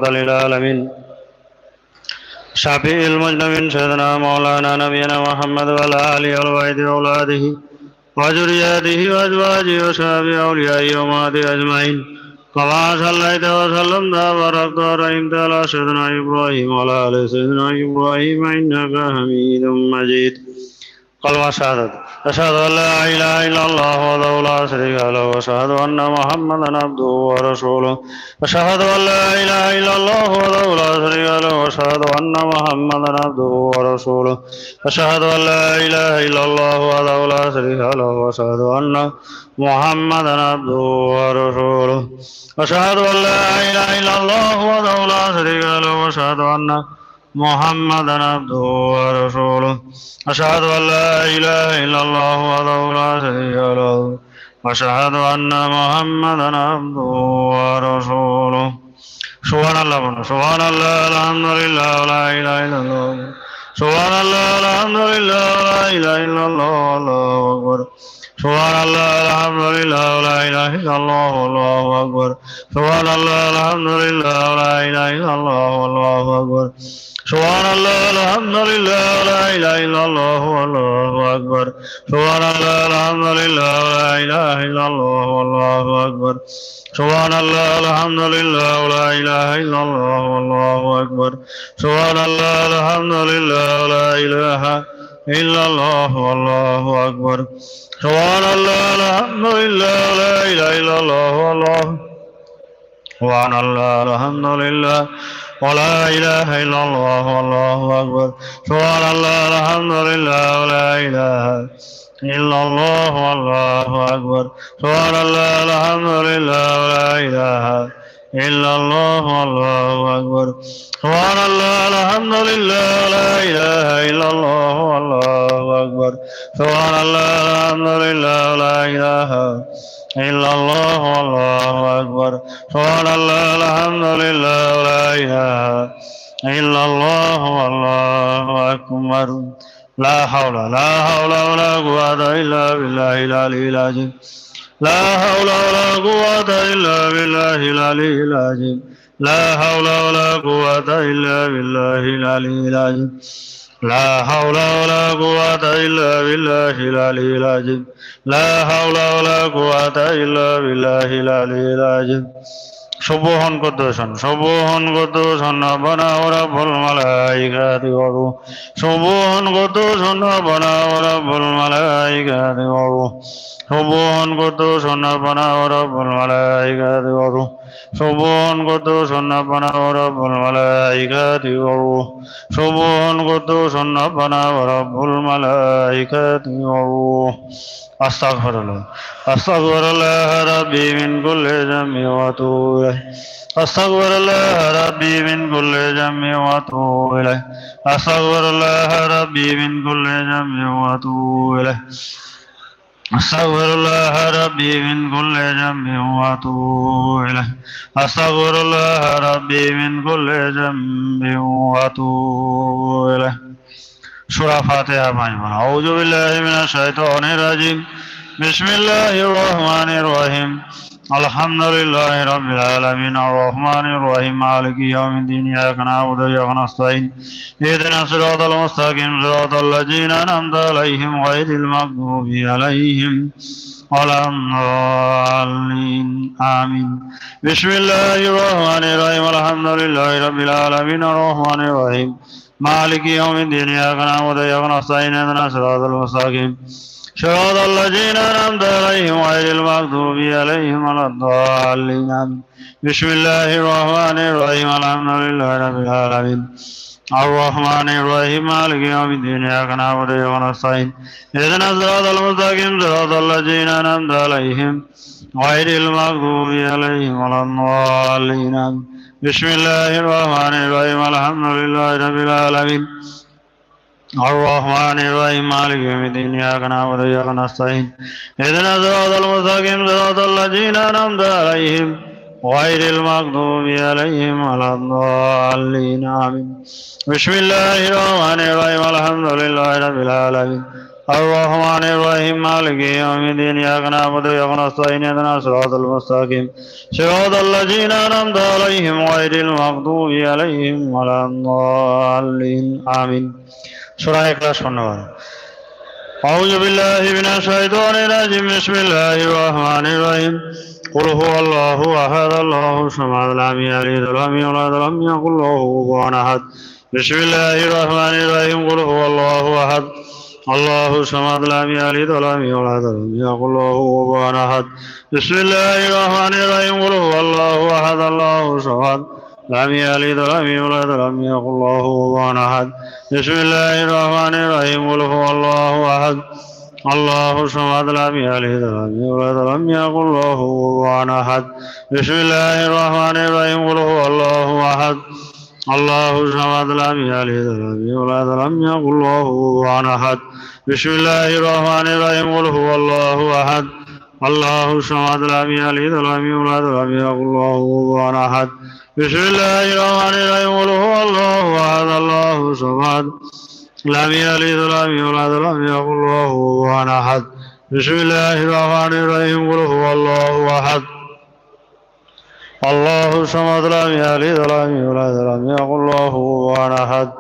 للعالمين شفيع المذنبين سيدنا مولانا نبينا محمد وعلى آله والبيت وأولاده وذرياته وأزواجه وصحبه أوليائه وأمته أجمعين كما صليت وسلمت وباركت ورحمت على سيدنا إبراهيم وعلى آل سيدنا إبراهيم إنك حميد مجيد. قل وشهادة أشهد أن لا إله إلا الله وحده لا شريك له وأشهد أن محمدا عبده ورسوله أشهد أن لا إله إلا الله وحده لا شريك له وأشهد أن محمدا عبده ورسوله أشهد أن لا إله إلا الله وحده لا شريك له وأشهد أن محمدا عبده ورسوله أشهد أن لا إله إلا الله وحده لا شريك له وأشهد أن محمدا عبده ورسوله أشهد أن لا إله إلا الله وحده لا شريك له وأشهد أن محمدا عبده ورسوله. سبحان الله سبحان الله الحمد لله ولا إله إلا الله سبحان الله الحمد لله ولا إله إلا الله والله أكبر سبحان الله الحمد لله ولا إله إلا الله والله أكبر سبحان الله الحمد لله ولا إله إلا الله والله أكبر سبحان الله الحمد لله ولا إله إلا الله والله أكبر سبحان الله الحمد لله ولا إله إلا الله والله أكبر سبحان الله الحمد لله ولا إله إلا الله والله أكبر سبحان الله الحمد لله ولا إله إلا الله والله أكبر سبحان الله الحمد لله ولا إله إلا الله والله سبحان الله الحمد لله ولا إله إلا الله والله أكبر سبحان الله الحمد لله ولا إله إلا الله والله أكبر سبحان الله الحمد لله ولا إله إلا الله والله أكبر سبحان الله الحمد لله ولا إله إلا الله والله أكبر سبحان الله الحمد لله ولا إله إلا الله والله أكبر سبحان الله الحمد لله ولا إله إلا الله والله أكبر لا حول ولا قوة إلا بالله العلي العظيم لا حول ولا قوة إلا بالله العلي العظيم لا حول ولا قوة إلا بالله العلي العظيم لا حول ولا قوة إلا بالله العلي العظيم لا حول ولا قوة إلا بالله العلي العظيم سبحان قدوس ربنا ورب الملائكة والروح سبحان قدوس ربنا ورب الملائكة والروح سبحان قدوس ربنا ورب الملائكة والروح سبحان قدوس ربنا ورب الملائكة والروح سبحان قدوس ربنا ورب الملائكة والروح أستغفر الله ربي من كل ذنب وأتوب إليه أستغفر الله ربي من كل ذنب وأتوب إليه أستغفر الله ربي من كل ذنب وأتوب إليه أستغفر الله ربي من كل ذنب وأتوب إليه أستغفر الله ربي من كل ذنب وأتوب إليه. سورة فاتحة أعوذ بالله من الشيطان الرجيم بسم الله الرحمن الرحيم الحمد لله رب العالمين الرحمن الرحيم مالك يوم الدين إياك نعبد وإياك نستعين اهدنا الصراط المستقيم صراط الذين أنعمت عليهم غير المغضوب عليهم ولا الضالين آمين. بسم الله الرحمن الرحيم الحمد لله رب العالمين الرحمن الرحيم مالك يوم الدين إياك نعبد وإياك نستعين اهدنا الصراط المستقيم صراط الذين أنعمت عليهم غير المغضوب عليهم ولا الضالين. بسم الله الرحمن الرحيم الحمد لله رب العالمين الرحمن الرحيم مالك يوم الدين إياك نعبد وإياك نستعين اهدنا الصراط المستقيم صراط الذين أنعمت عليهم غير المغضوب عليهم ولا الضالين. بسم الله الرحمن الرحيم الحمد لله رب العالمين الرحمن الرحيم مالك يوم الدين إياك نعبد وإياك نستعين اهدنا الصراط المستقيم صراط الذين أنعمت عليهم غير المغضوب عليهم ولا الضالين آمين. بسم الله الرحمن الرحيم الحمد لله رب العالمين الرحمن الرحيم مالك يوم الدين إياك نعبد وإياك نستعين اهدنا الصراط المستقيم صراط الذين أنعمت عليهم غير المغضوب عليهم ولا الضالين آمين সূরা ইখলাস পড়ুন أعوذ بالله من الشيطان الرجيم بسم الله الرحمن الرحيم قل هو الله أحد الله الصمد لم يلد ولم يولد ولم يكن له كفوا أحد بسم الله الرحمن الرحيم قل هو الله أحد الله الصمد لم يلد ولم يولد ولم يكن له كفوا أحد بسم الله الرحمن الرحيم قل هو الله أحد الله الصمد لم يلد ولم يولد ولم يكن له كفوا أحد بسم الله الرحمن الرحيم قل هو الله أحد الله الصمد لم يلد ولم يولد ولم يكن له كفوا أحد بسم الله الرحمن الرحيم قل هو الله أحد الله الصمد لم يلد ولم يولد ولم يكن له كفوا أحد بسم الله الرحمن الرحيم قل هو الله أحد الله الصمد لم يلد ولم يولد ولم يكن له كفوا أحد بسم الله الرحمن الرحيم قل هو الله أحد الله الصمد لم يلد ولم يولد ولم يكن له كفوا أحد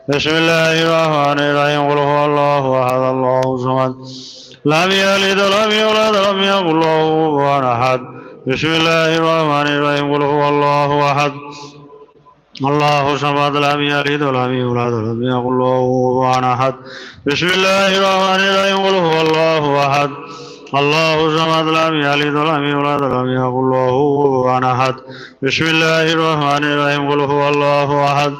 بسم الله الرحمن الرحيم قل هو الله أحد الله الصمد لم يلد ولم يولد ولم يكن له كفوا أحد بسم الله الرحمن الرحيم قل هو الله أحد الله الصمد لم يلد ولم يولد ولم يكن له كفوا أحد بسم الله الرحمن الرحيم قل هو الله أحد الله الصمد لم يلد ولم يولد ولم يكن له كفوا أحد بسم الله الرحمن الرحيم قل هو الله أحد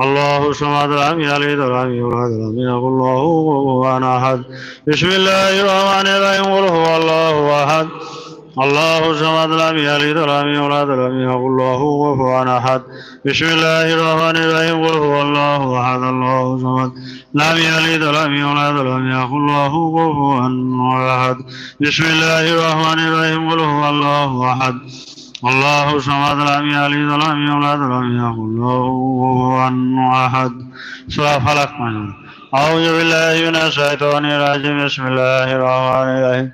الله الصمد لم يلد ولم يولد ولم يكن له كفوا أحد بسم الله الرحمن الرحيم قل هو الله أحد الله الصمد لم يلد ولم يولد ولم يكن له كفوا أحد بسم الله الرحمن الرحيم قل هو الله أحد الله الصمد لم يلد ولم يولد ولم يكن له كفوا أحد بسم الله الرحمن الرحيم قل هو الله أحد الله الصمد لم يلد ولم يولد ولم يكن له كفوا أحد بسم الله الرحمن الرحيم قل هو الله أحد الله الصمد لم يلد ولم يولد ولم يكن له كفوا أحد سورة فلق أعوذ بالله من الشيطان الرجيم بسم الله الرحمن الرحيم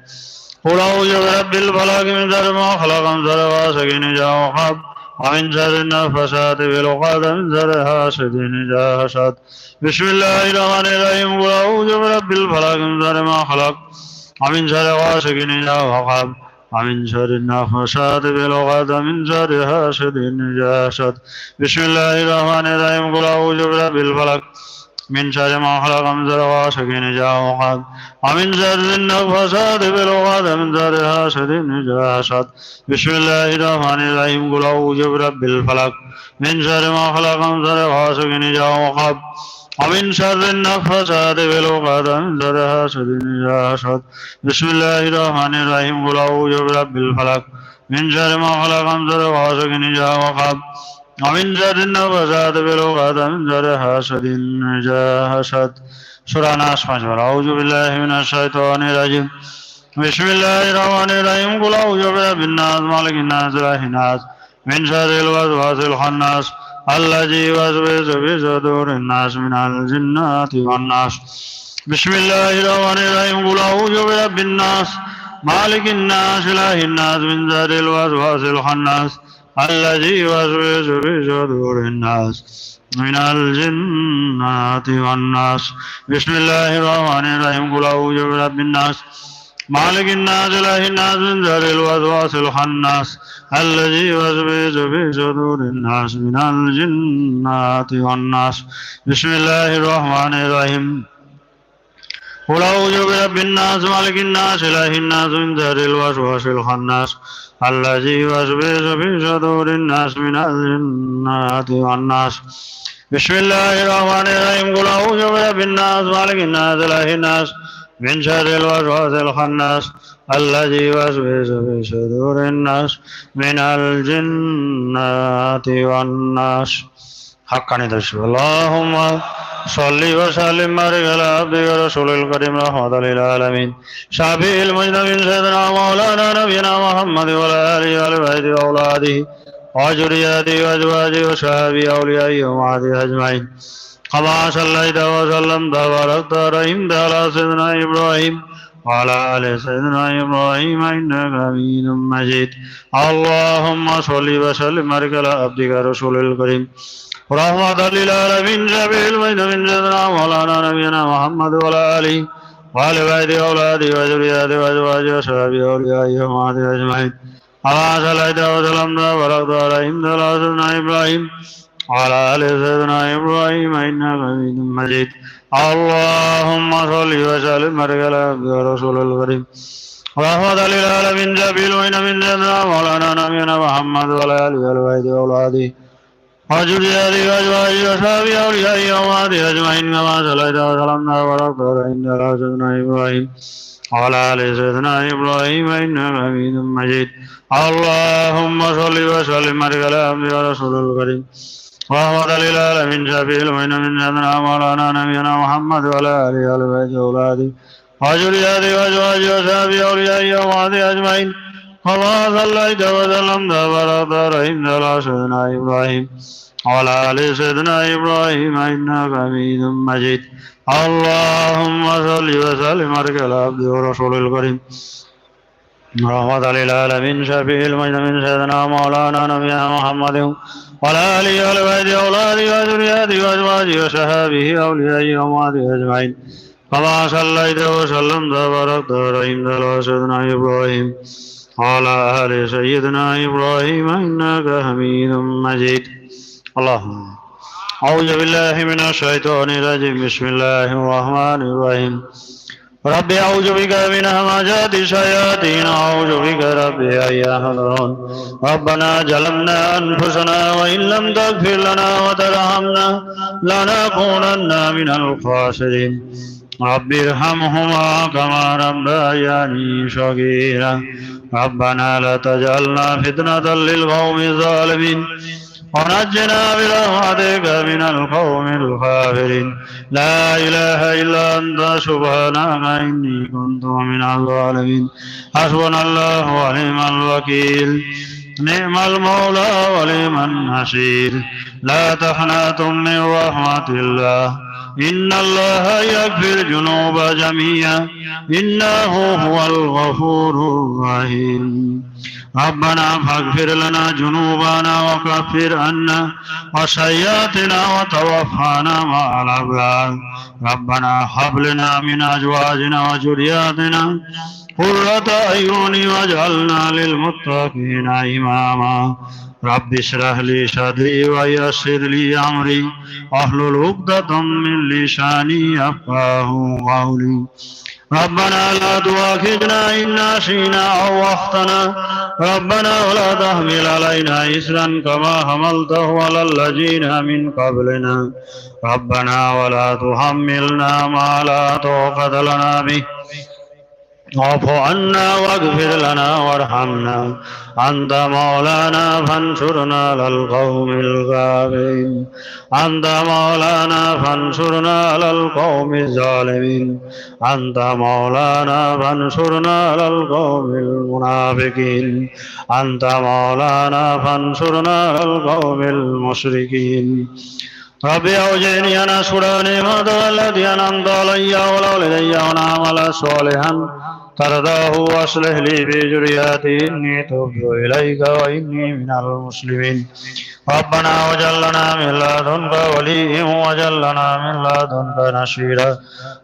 قل أعوذ برب الفلق من شر ما خلق من شر غاسق إذا وقب ومن شر النفاثات في العقد من شر حاسد إذا حسد بسم الله الرحمن الرحيم قل أعوذ برب الفلق من شر ما خلق ومن شر غاسق إذا وقب ومن شر النفاثات في العقد من شر حاسد إذا حسد بسم الله الرحمن الرحيم قل أعوذ برب الفلق من شر ما خلق من شر غاسق إذا وقب ومن شر النفاثات في العقد من شر حاسد إذا حسد بسم الله الرحمن الرحيم قل أعوذ برب الفلق من شر ما خلق من شر غاسق إذا وقب ومن شر النفاثات في العقد من شر حاسد إذا حسد بسم الله الرحمن الرحيم قل أعوذ برب الفلق من شر ما خلق من شر غاسق إذا وقب ومن شر النفاثات في العقد من شر حاسد إذا حسد سورة الناس أعوذ بالله من الشيطان الرجيم بسم الله الرحمن الرحيم قل أعوذ برب الناس مالك الناس إله الناس من شر الوسواس الخناس الذي يوسوس في صدور الناس من الجنة والناس بسم الله الرحمن الرحيم قل أعوذ برب الناس مالك الناس إله الناس من شر الوسواس الخناس الذي يوسوس في صدور الناس من الجنة والناس بسم الله الرحمن الرحيم قل أعوذ برب الناس مالك الناس إله الناس من شر الوسواس الخناس الذي يوسوس في صدور الناس من الجنة والناس بسم الله الرحمن الرحيم قل أعوذ برب الناس مالك الناس إله الناس من شر الوسواس الخناس الذي يوسوس في صدور الناس من الجنة والناس بسم الله الرحمن الرحيم قل أعوذ برب الناس مالك الناس إله الناس من شر الوسواس الخناس الذي يوسوس في صدور الناس من الجنة والناس حقا تشفى اللهم صل وسلم وبارك على عبدك ورسولك الكريم رحمة للعالمين شافع المجنبين سيدنا مولانا نبينا محمد وعلى آله وبيته وأولاده وذرياته وأزواجه وصحبه أوليائه وأمته أجمعين كما صليت وسلمت وباركت ورحمت على سيدنا إبراهيم وعلى آل سيدنا إبراهيم إنك حميد مجيد اللهم صل وسلم وبارك على عبدك رسول الكريم رحمة للعالمين شفيع المذنبين من سيدنا مولانا نبينا محمد وعلى آله وعلى بيته وأولاده وذريته وأزواجه وصحبه وأوليائه وأمته أجمعين كما صليت وسلمت وباركت ورحمت على سيدنا إبراهيم وعلى آل سيدنا إبراهيم إنك حميد مجيد اللهم صل وسلم وبارك على عبدك رسول الكريم رحمة للعالمين شفيع المذنبين من سيدنا مولانا نبينا محمد وعلى آله وعلى بيته وأولاده وذريته وأزواجه وصحبه وأوليائه وأمته أجمعين كما صليت وسلمت وباركت ورحمت على سيدنا إبراهيم وعلى آل سيدنا إبراهيم إنك حميد مجيد اللهم صل وسلم وبارك على عبدك رسول الكريم رحمة للعالمين شفيع المذنبين من سيدنا مولانا نبينا محمد وعلى آله وعلى بيته وأولاده وذريته وأزواجه وصحبه وأوليائه وأمته أجمعين كما صليت وسلمت وباركت ورحمت على سيدنا إبراهيم وعلى آل سيدنا إبراهيم إنك حميد مجيد اللهم صل وسلم وبارك على عبدك ورسول الكريم رحمة للعالمين شفيع المذنبين من سيدنا مولانا نبينا محمد وعلى آله وعلى بيته وأولاده وذريته وأزواجه وصحبه وأوليائه وأمته أجمعين كما صليت وسلمت وباركت ورحمت على سيدنا إبراهيم وعلى آل سيدنا إبراهيم إنك حميد مجيد اللهم أعوذ بالله من الشيطان الرجيم بسم الله الرحمن الرحيم ربي أعوذ بك من همزات الشياطين أعوذ بك ربي أن يحضرون ربنا ظلمنا أنفسنا وإن لم تغفر لنا وترحمنا لنكونن من الخاسرين رب ارحمهما كما ربياني صغيرا ربنا لا تجعلنا فتنة للقوم الظالمين ونجنا برحمتك من القوم الكافرين لا إله إلا أنت سبحانك إني كنت من الظالمين حسبنا الله ونعم الوكيل نعم المولى ونعم النصير لا تقنطوا من رحمة الله إن الله يغفر الذنوب جميعا إنه هو الغفور الرحيم ربنا فاغفر لنا ذنوبنا وكفر عنا وسيئاتنا وتوفنا مع الأبرار ربنا هب لنا من أزواجنا وذرياتنا قرة أعين واجعلنا للمتقين إماما رب اشرح لي صدري ويسر لي أمري واحلل عقدة من لساني يفقهوا قولي ربنا لا تؤاخذنا إن نسينا أو أخطأنا ربنا ولا تحمل علينا إصرا كما حملته على الذين من قبلنا ربنا ولا تحملنا ما لا طاقة لنا به واعف عنا واغفر لنا وارحمنا أنت مولانا فانصرنا على القوم الكافرين أنت مولانا فانصرنا على القوم الظالمين أنت مولانا فانصرنا على القوم المنافقين أنت مولانا فانصرنا على القوم المشركين ربي أوزعني أن أشكر نعمتك التي أنعمت علي وعلى والدي وأن أعمل صالحا ترضاه واصلح لي في ذريتي إني تبت إليك وإني من المسلمين ربنا وجعلنا من لدنك وليا وجعلنا من لدنك نصيرا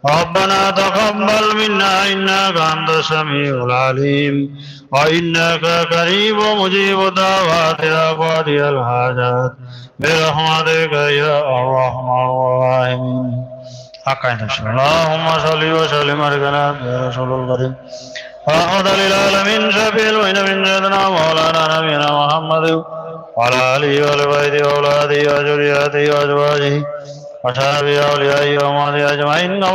ربنا تقبل منا إنك أنت السميع العليم وإنك قريب مجيب الدعوات يا قاضي الحاجات برحمتك يا أرحم الراحمين اللهم صل وسلم على رسول الكريم رحمة للعالمين شفيع المذنبين من سيدنا مولانا نبينا محمد وعلى آله وعلى بيته وأولاده وذريته وأزواجه وصحبه وأوليائه وأمته أجمعين